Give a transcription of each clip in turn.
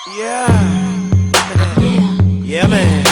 Yeah. Yeah, man.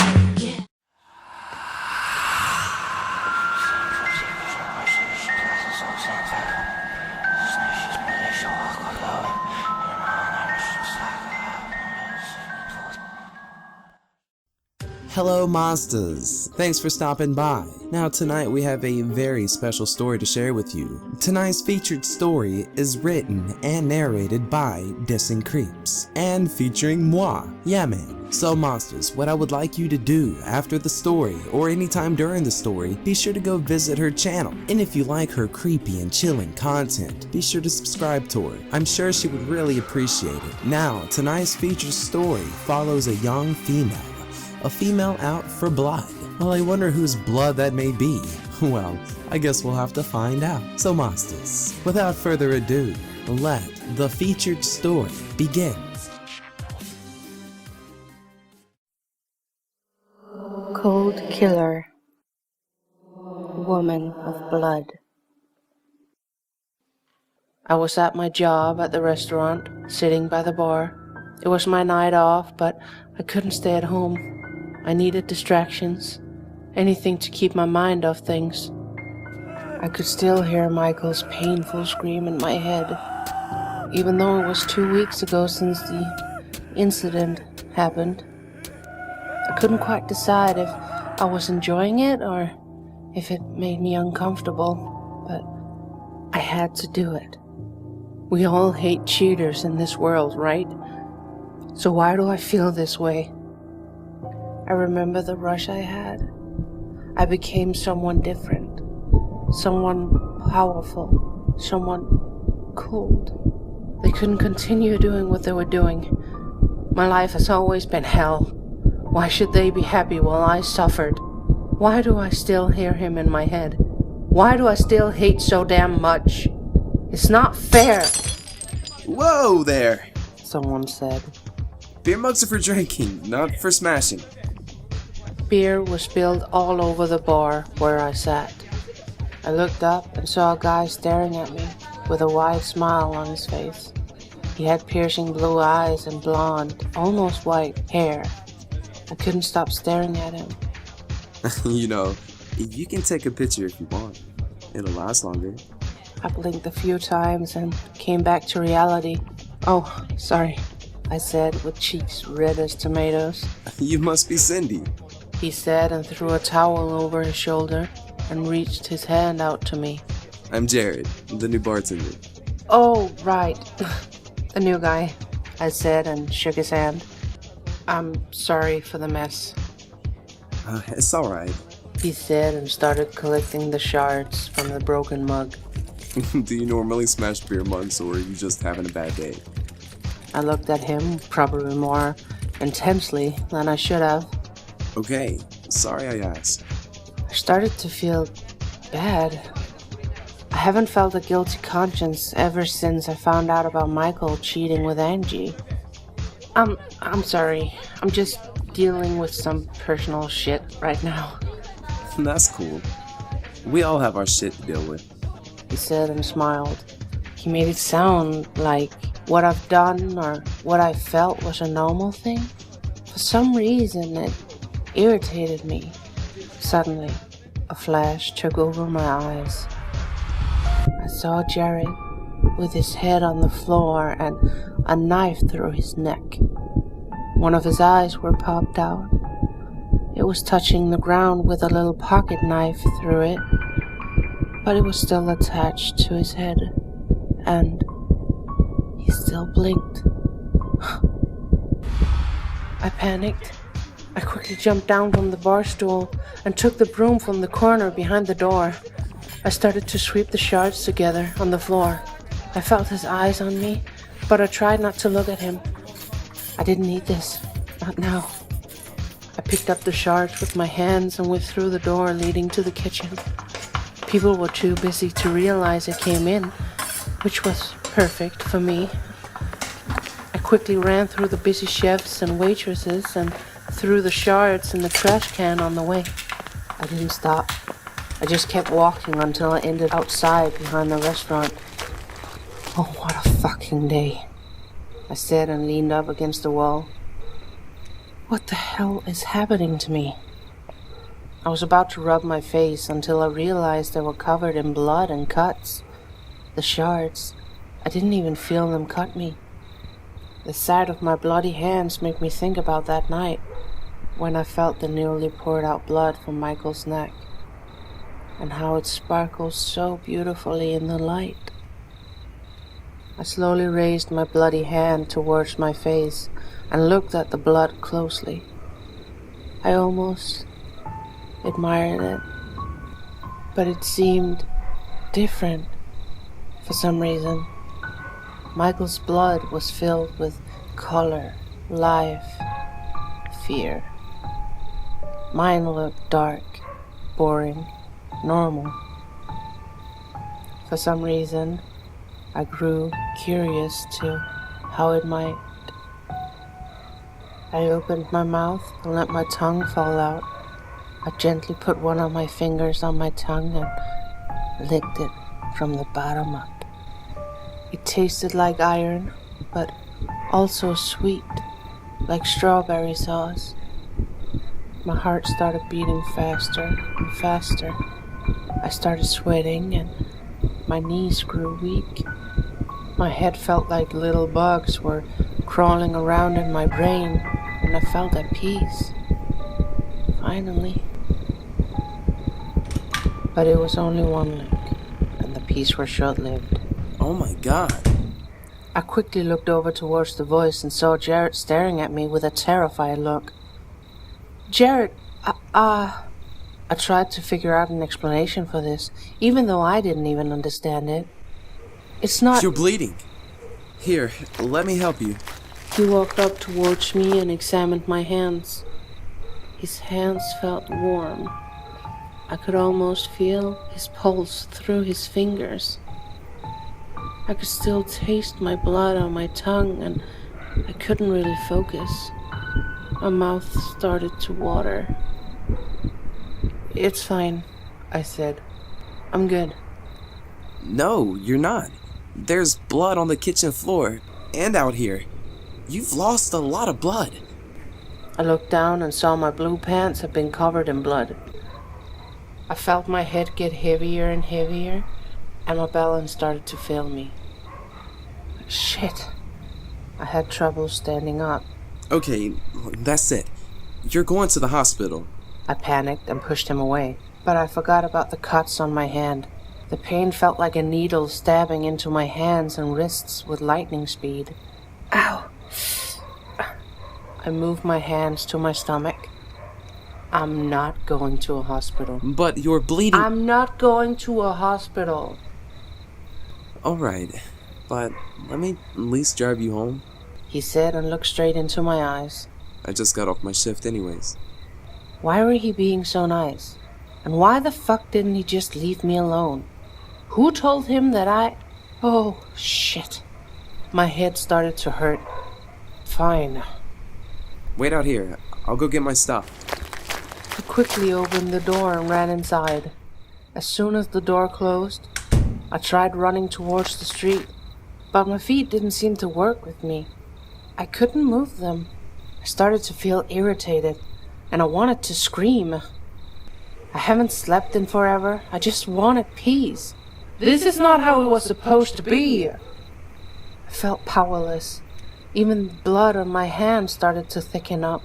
Hello monsters! Thanks for stopping by. Now tonight we have a very special story to share with you. Tonight's featured story is written and narrated by Dissing Creeps and featuring moi, yeah man. So monsters, what I would like you to do after the story or anytime during the story, be sure to go visit her channel. And if you like her creepy and chilling content, be sure to subscribe to her. I'm sure she would really appreciate it. Now, tonight's featured story follows a young female. A female out for blood. Well, I wonder whose blood that may be. Well, I guess we'll have to find out. So monsters, without further ado, let the featured story begin. Cold Killer, Woman of Blood. I was at my job at the restaurant, sitting by the bar. It was my night off, but I couldn't stay at home. I needed distractions, anything to keep my mind off things. I could still hear Michael's painful scream in my head, even though it was 2 weeks ago since the incident happened. I couldn't quite decide if I was enjoying it or if it made me uncomfortable, but I had to do it. We all hate cheaters in this world, right? So why do I feel this way? I remember the rush I had. I became someone different, someone powerful, someone cold. They couldn't continue doing what they were doing. My life has always been hell. Why should they be happy while I suffered? Why do I still hear him in my head? Why do I still hate so damn much? It's not fair. Whoa there! Someone said. Beer mugs are for drinking, not for smashing. Beer was spilled all over the bar where I sat. I looked up and saw a guy staring at me with a wide smile on his face. He had piercing blue eyes and blonde, almost white hair. I couldn't stop staring at him. You know, you can take a picture if you want. It'll last longer. I blinked a few times and came back to reality. Oh, sorry, I said with cheeks red as tomatoes. You must be Cindy, he said and threw a towel over his shoulder and reached his hand out to me. I'm Jarrod, the new bartender. Oh, right. The new guy, I said and shook his hand. I'm sorry for the mess. It's alright. He said and started collecting the shards from the broken mug. Do you normally smash beer mugs or are you just having a bad day? I looked at him probably more intensely than I should have. Okay, sorry I asked. I started to feel bad. I haven't felt a guilty conscience ever since I found out about Michael cheating with Angie. I'm sorry. I'm just dealing with some personal shit right now. That's cool. We all have our shit to deal with. He said and smiled. He made it sound like what I've done or what I felt was a normal thing. For some reason, it irritated me. Suddenly, a flash took over my eyes. I saw Jarrod with his head on the floor and a knife through his neck. One of his eyes were popped out. It was touching the ground with a little pocket knife through it, but it was still attached to his head, and he still blinked. I panicked. I quickly jumped down from the bar stool and took the broom from the corner behind the door. I started to sweep the shards together on the floor. I felt his eyes on me, but I tried not to look at him. I didn't need this. Not now. I picked up the shards with my hands and went through the door leading to the kitchen. People were too busy to realize I came in, which was perfect for me. I quickly ran through the busy chefs and waitresses and threw the shards in the trash can on the way. I didn't stop. I just kept walking until I ended outside behind the restaurant. Oh, what a fucking day. I said and leaned up against the wall. What the hell is happening to me? I was about to rub my face until I realized they were covered in blood and cuts. The shards, I didn't even feel them cut me. The sight of my bloody hands made me think about that night when I felt the newly poured out blood from Michael's neck and how it sparkles so beautifully in the light. I slowly raised my bloody hand towards my face and looked at the blood closely. I almost admired it, but it seemed different for some reason. Michael's blood was filled with color, life, fear. Mine looked dark, boring, normal. For some reason, I grew curious to how it might. I opened my mouth and let my tongue fall out. I gently put one of my fingers on my tongue and licked it from the bottom up. It tasted like iron, but also sweet, like strawberry sauce. My heart started beating faster and faster. I started sweating and my knees grew weak. My head felt like little bugs were crawling around in my brain, and I felt at peace. Finally. But it was only one lick, and the peace was short-lived. Oh my god. I quickly looked over towards the voice and saw Jarrod staring at me with a terrified look. Jarrod, I tried to figure out an explanation for this, even though I didn't even understand it. It's not... You're bleeding. Here, let me help you. He walked up towards me and examined my hands. His hands felt warm. I could almost feel his pulse through his fingers. I could still taste my blood on my tongue, and I couldn't really focus. My mouth started to water. It's fine, I said. I'm good. No, you're not. There's blood on the kitchen floor and out here. You've lost a lot of blood. I looked down and saw my blue pants had been covered in blood. I felt my head get heavier and heavier, and my balance started to fail me. Shit. I had trouble standing up. Okay, that's it. You're going to the hospital. I panicked and pushed him away, but I forgot about the cuts on my hand. The pain felt like a needle stabbing into my hands and wrists with lightning speed. Ow! I moved my hands to my stomach. I'm not going to a hospital. But you're bleeding. I'm not going to a hospital. Alright, but let me at least drive you home. He said and looked straight into my eyes. I just got off my shift anyways. Why were he being so nice? And why the fuck didn't he just leave me alone? Who told him that I... Oh, shit. My head started to hurt. Fine. Wait out here. I'll go get my stuff. I quickly opened the door and ran inside. As soon as the door closed, I tried running towards the street, but my feet didn't seem to work with me. I couldn't move them. I started to feel irritated, and I wanted to scream. I haven't slept in forever. I just wanted peace. This is not how it was supposed to be. I felt powerless. Even the blood on my hand started to thicken up.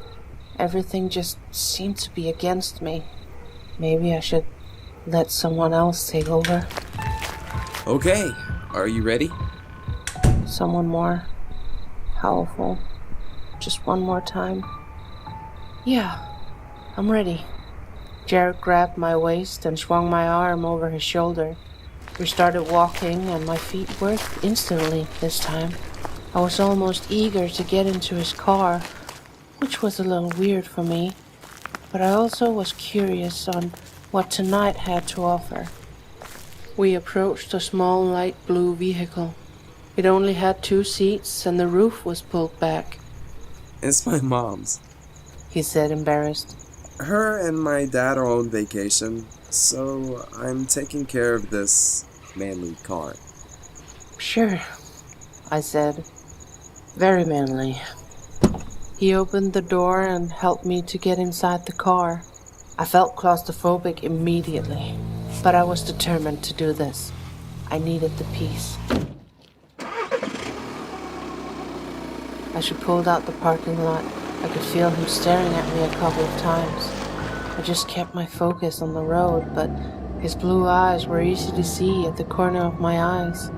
Everything just seemed to be against me. Maybe I should let someone else take over. Okay, are you ready? Someone more powerful. Just one more time. Yeah, I'm ready. Jarrod grabbed my waist and swung my arm over his shoulder. We started walking, and my feet worked instantly this time. I was almost eager to get into his car, which was a little weird for me, but I also was curious on what tonight had to offer. We approached a small light blue vehicle. It only had 2 seats, and the roof was pulled back. It's my mom's. He said, embarrassed. Her and my dad are on vacation, so I'm taking care of this manly car. Sure, I said. Very manly. He opened the door and helped me to get inside the car. I felt claustrophobic immediately, but I was determined to do this. I needed the peace. As we pulled out the parking lot, I could feel him staring at me a couple of times. I just kept my focus on the road, but his blue eyes were easy to see at the corner of my eyes.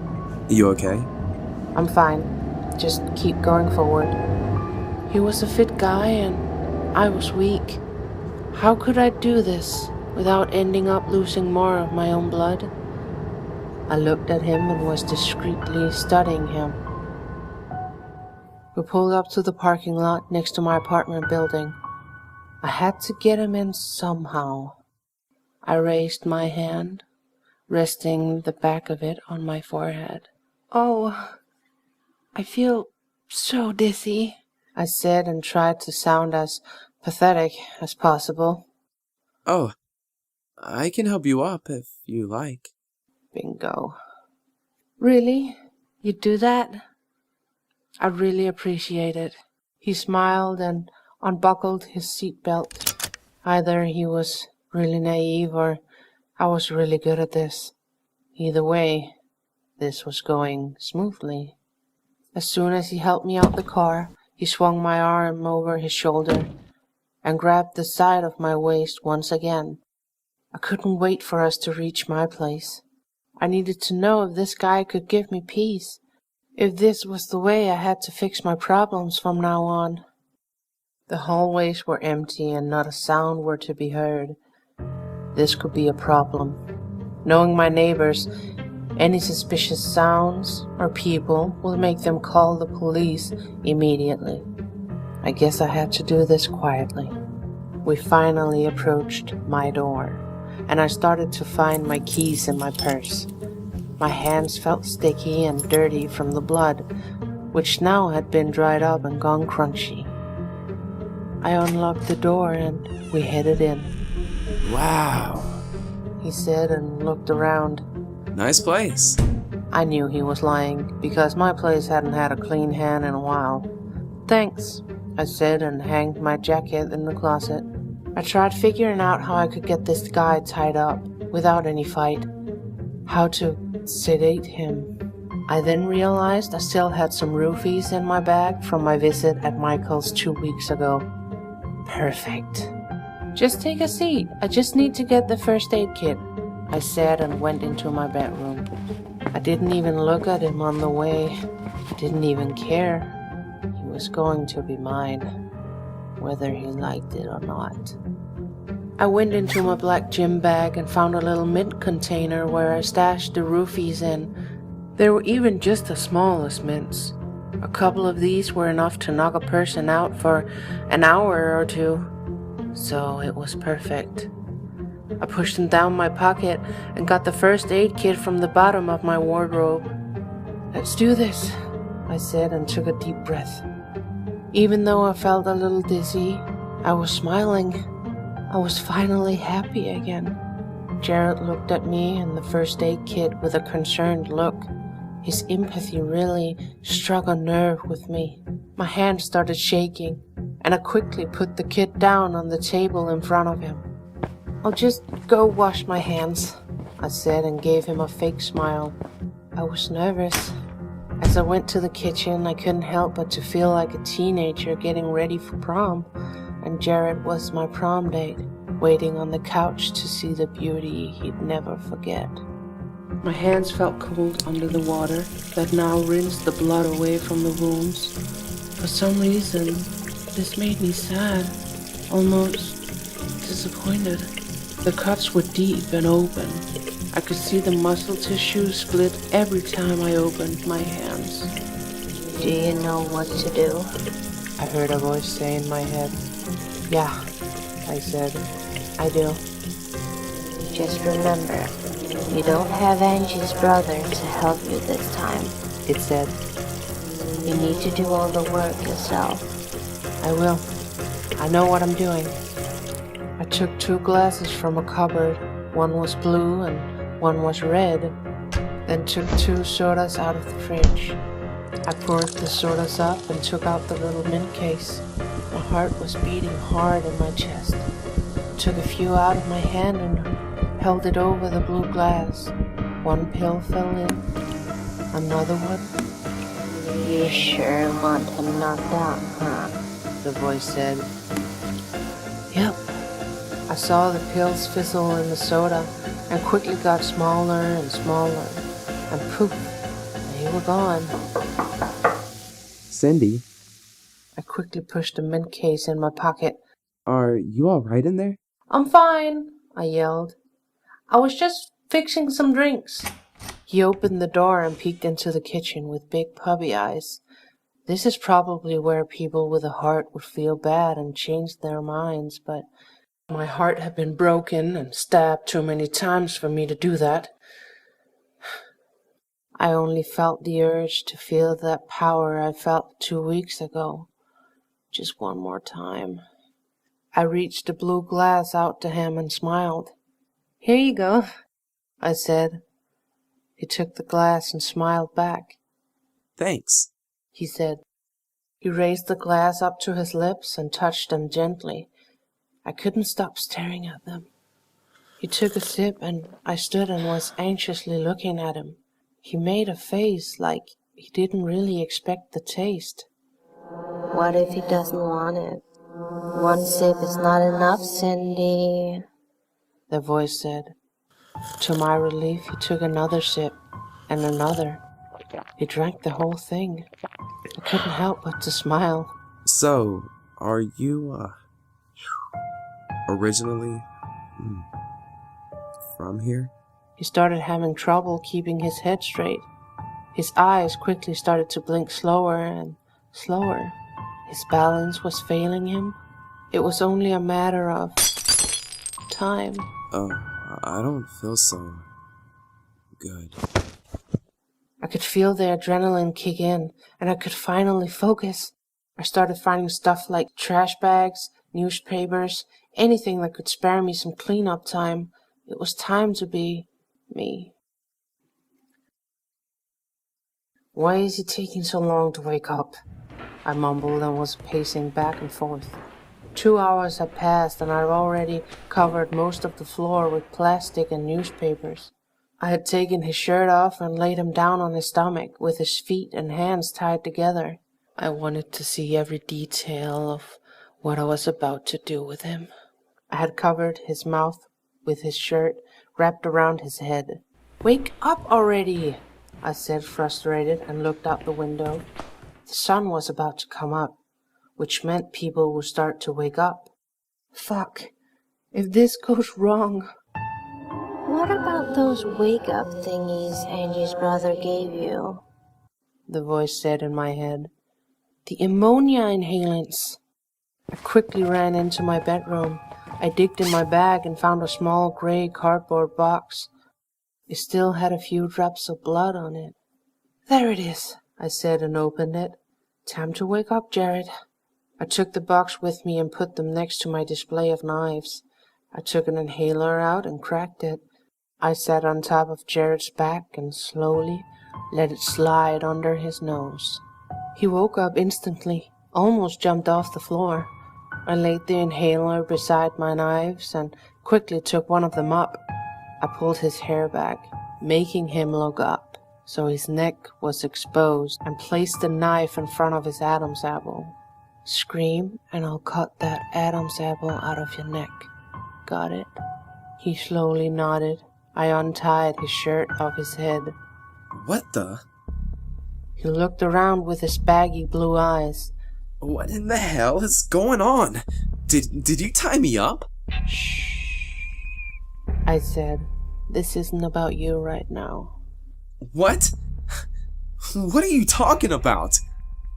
You okay? I'm fine. Just keep going forward. He was a fit guy and I was weak. How could I do this without ending up losing more of my own blood? I looked at him and was discreetly studying him. We pulled up to the parking lot next to my apartment building. I had to get him in somehow. I raised my hand, resting the back of it on my forehead. "Oh, I feel so dizzy," I said and tried to sound as pathetic as possible. Oh, I can help you up if you like. Bingo. "Really? You'd do that? I really appreciate it." He smiled and unbuckled his seatbelt. Either he was really naive or I was really good at this. Either way, this was going smoothly. As soon as he helped me out the car, he swung my arm over his shoulder and grabbed the side of my waist once again. I couldn't wait for us to reach my place. I needed to know if this guy could give me peace, if this was the way I had to fix my problems from now on. The hallways were empty and not a sound were to be heard. This could be a problem. Knowing my neighbors, any suspicious sounds or people will make them call the police immediately. I guess I had to do this quietly. We finally approached my door, and I started to find my keys in my purse. My hands felt sticky and dirty from the blood, which now had been dried up and gone crunchy. I unlocked the door and we headed in. Wow. He said and looked around. Nice place. I knew he was lying because my place hadn't had a clean hand in a while. "Thanks," I said and hanged my jacket in the closet. I tried figuring out how I could get this guy tied up without any fight. How to sedate him. I then realized I still had some roofies in my bag from my visit at Michael's 2 weeks ago. Perfect. "Just take a seat. I just need to get the first aid kit," I said and went into my bedroom. I didn't even look at him on the way. I didn't even care. He was going to be mine, whether he liked it or not. I went into my black gym bag and found a little mint container where I stashed the roofies in. They were even just the smallest mints. A couple of these were enough to knock a person out for an hour or two, so it was perfect. I pushed them down my pocket and got the first aid kit from the bottom of my wardrobe. "Let's do this," I said and took a deep breath. Even though I felt a little dizzy, I was smiling. I was finally happy again. Jarrod looked at me and the first aid kit with a concerned look. His empathy really struck a nerve with me. My hand started shaking, and I quickly put the kit down on the table in front of him. "I'll just go wash my hands," I said and gave him a fake smile. I was nervous. As I went to the kitchen, I couldn't help but to feel like a teenager getting ready for prom, and Jarrod was my prom date, waiting on the couch to see the beauty he'd never forget. My hands felt cold under the water that now rinsed the blood away from the wounds. For some reason, this made me sad, almost disappointed. The cuts were deep and open. I could see the muscle tissue split every time I opened my hands. "Do you know what to do?" I heard a voice say in my head. "Yeah," I said, "I do." "Just remember, you don't have Angie's brother to help you this time," it said. "You need to do all the work yourself." "I will. I know what I'm doing." I took 2 glasses from a cupboard. One was blue and one was red. Then took 2 sodas out of the fridge. I poured the sodas up and took out the little mint case. My heart was beating hard in my chest. I took a few out of my hand and held it over the blue glass. One pill fell in, another one. You sure want him knocked out, huh? The voice said. Yep. I saw the pills fizzle in the soda and quickly got smaller and smaller. And poof, they were gone. Cindy, I quickly pushed the mint case in my pocket. are you all right in there? I'm fine, I yelled. I was just fixing some drinks. He opened the door and peeked into the kitchen with big puppy eyes. This is probably where people with a heart would feel bad and change their minds, but my heart had been broken and stabbed too many times for me to do that. I only felt the urge to feel that power I felt 2 weeks ago. Just one more time. I reached the blue glass out to him and smiled. Here you go, I said. He took the glass and smiled back. Thanks, He said. He raised the glass up to his lips and touched them gently. I couldn't stop staring at them. He took a sip and I stood and was anxiously looking at him. He made a face like he didn't really expect the taste. What if he doesn't want it? One sip is not enough, Cindy. The voice said. To my relief, he took another sip and another. He drank the whole thing. I couldn't help but to smile. So, are you, originally from here? He started having trouble keeping his head straight. His eyes quickly started to blink slower and slower. His balance was failing him. It was only a matter of time. Oh, I don't feel so good. I could feel the adrenaline kick in, and I could finally focus. I started finding stuff like trash bags, newspapers, anything that could spare me some cleanup time. It was time to be me. Why is he taking so long to wake up? I mumbled and was pacing back and forth. 2 hours had passed and I'd already covered most of the floor with plastic and newspapers. I had taken his shirt off and laid him down on his stomach with his feet and hands tied together. I wanted to see every detail of what I was about to do with him. I had covered his mouth with his shirt wrapped around his head. Wake up already, I said, frustrated, and looked out the window. The sun was about to come up, which meant people would start to wake up. Fuck. If this goes wrong... What about those wake-up thingies Angie's brother gave you? The voice said in my head. The ammonia inhalants. I quickly ran into my bedroom. I digged in my bag and found a small gray cardboard box. It still had a few drops of blood on it. There it is, I said and opened it. Time to wake up, Jarrod. I took the box with me and put them next to my display of knives. I took an inhaler out and cracked it. I sat on top of Jarrod's back and slowly let it slide under his nose. He woke up instantly, almost jumped off the floor. I laid the inhaler beside my knives and quickly took one of them up. I pulled his hair back, making him look up, so his neck was exposed, and placed the knife in front of his Adam's apple. Scream and I'll cut that Adam's apple out of your neck. Got it? He slowly nodded. I untied his shirt off his head. What the? He looked around with his baggy blue eyes. What in the hell is going on? Did you tie me up? Shh, I said. This isn't about you right now. What? What are you talking about?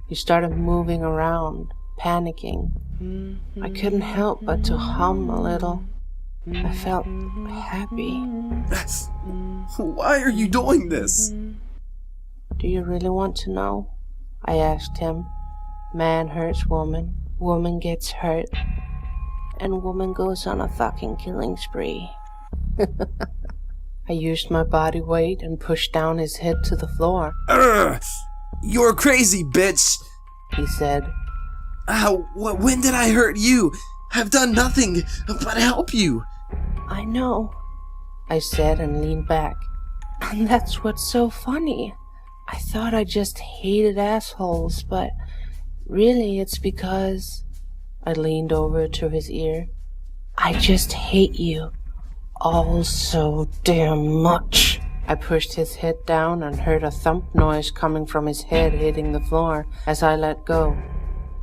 He started moving around, panicking. I couldn't help but to hum a little. I felt happy. Why are you doing this? Do you really want to know? I asked him. Man hurts woman, woman gets hurt, and woman goes on a fucking killing spree. I used my body weight and pushed down his head to the floor. You're crazy, bitch! he said. When did I hurt you? I've done nothing but help you. I know, I said and leaned back. And that's what's so funny. I thought I just hated assholes, but really it's because... I leaned over to his ear. I just hate you all so damn much. I pushed his head down and heard a thump noise coming from his head hitting the floor as I let go.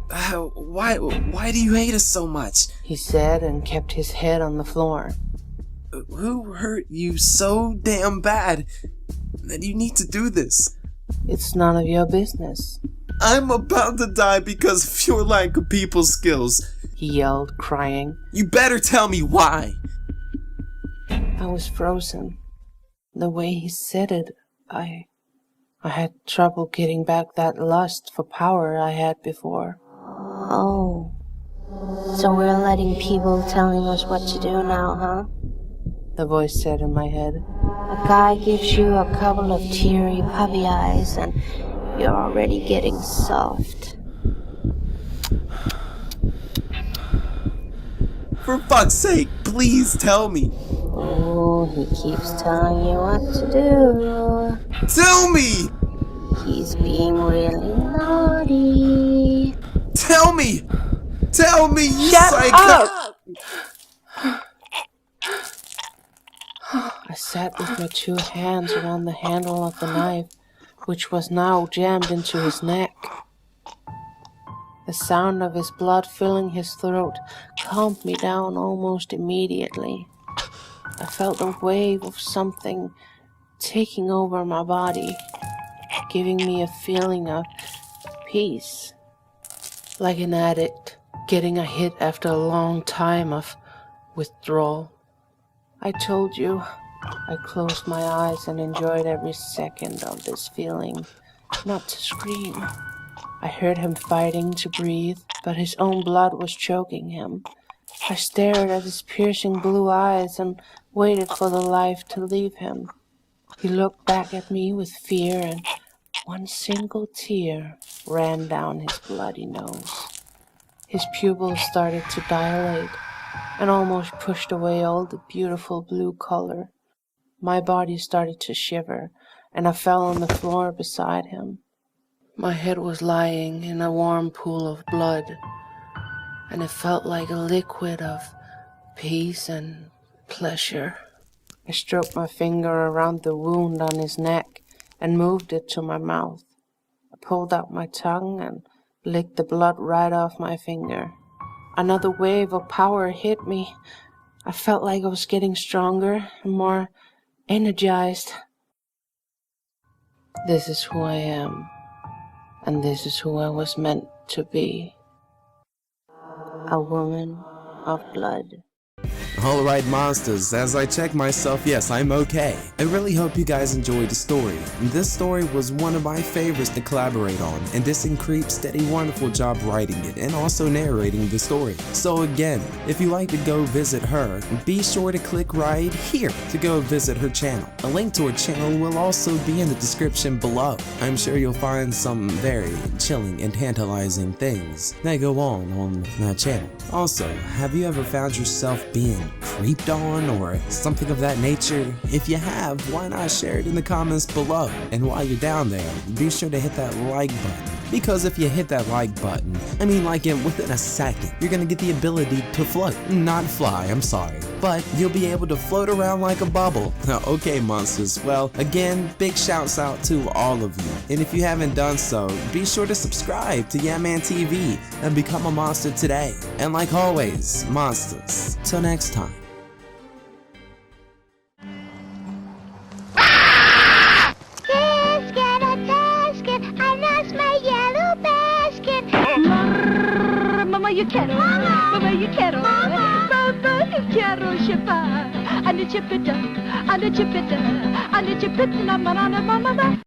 Why do you hate us so much? He said and kept his head on the floor. Who hurt you so damn bad that you need to do this? It's none of your business. I'm about to die because of your lack of people skills. He yelled, crying. You better tell me why. I was frozen. The way he said it, I had trouble getting back that lust for power I had before. Oh. So we're letting people telling us what to do now, huh? The voice said in my head. A guy gives you a couple of teary puppy eyes and you're already getting soft. For fuck's sake, please tell me. Oh, he keeps telling you what to do. Tell me! He's being really naughty. Tell me! Tell me, you Shut psycho! up! I sat with my two hands around the handle of the knife, which was now jammed into his neck. The sound of his blood filling his throat calmed me down almost immediately. I felt a wave of something taking over my body, giving me a feeling of peace. Like an addict getting a hit after a long time of withdrawal. I told you, I closed my eyes and enjoyed every second of this feeling, not to scream. I heard him fighting to breathe, but his own blood was choking him. I stared at his piercing blue eyes and waited for the life to leave him. He looked back at me with fear, and one single tear ran down his bloody nose. His pupils started to dilate and almost pushed away all the beautiful blue color. My body started to shiver, and I fell on the floor beside him. My head was lying in a warm pool of blood, and it felt like a liquid of peace and pleasure. I stroked my finger around the wound on his neck and moved it to my mouth. I pulled out my tongue and licked the blood right off my finger. Another wave of power hit me. I felt like I was getting stronger and more energized. This is who I am, and this is who I was meant to be. A woman of blood. Alright, monsters, as I check myself, yes, I'm okay. I really hope you guys enjoyed the story. This story was one of my favorites to collaborate on, and Distant Creeps did a wonderful job writing it and also narrating the story. So again, if you like to go visit her, be sure to click right here to go visit her channel. A link to her channel will also be in the description below. I'm sure you'll find some very chilling and tantalizing things that go on that channel. Also, have you ever found yourself being creeped on or something of that nature? If you have, why not share it in the comments below? And while you're down there, be sure to hit that like button. Because if you hit that like button, within a second, you're gonna get the ability to float. Not fly, I'm sorry. But you'll be able to float around like a bubble. Okay, monsters. Well, again, big shouts out to all of you. And if you haven't done so, be sure to subscribe to YaMan TV and become a monster today. And like always, monsters, till next time. Mama, you quiero, Mama, you quiero chippa, and the chipita, and the chipita, and the chipita, mama.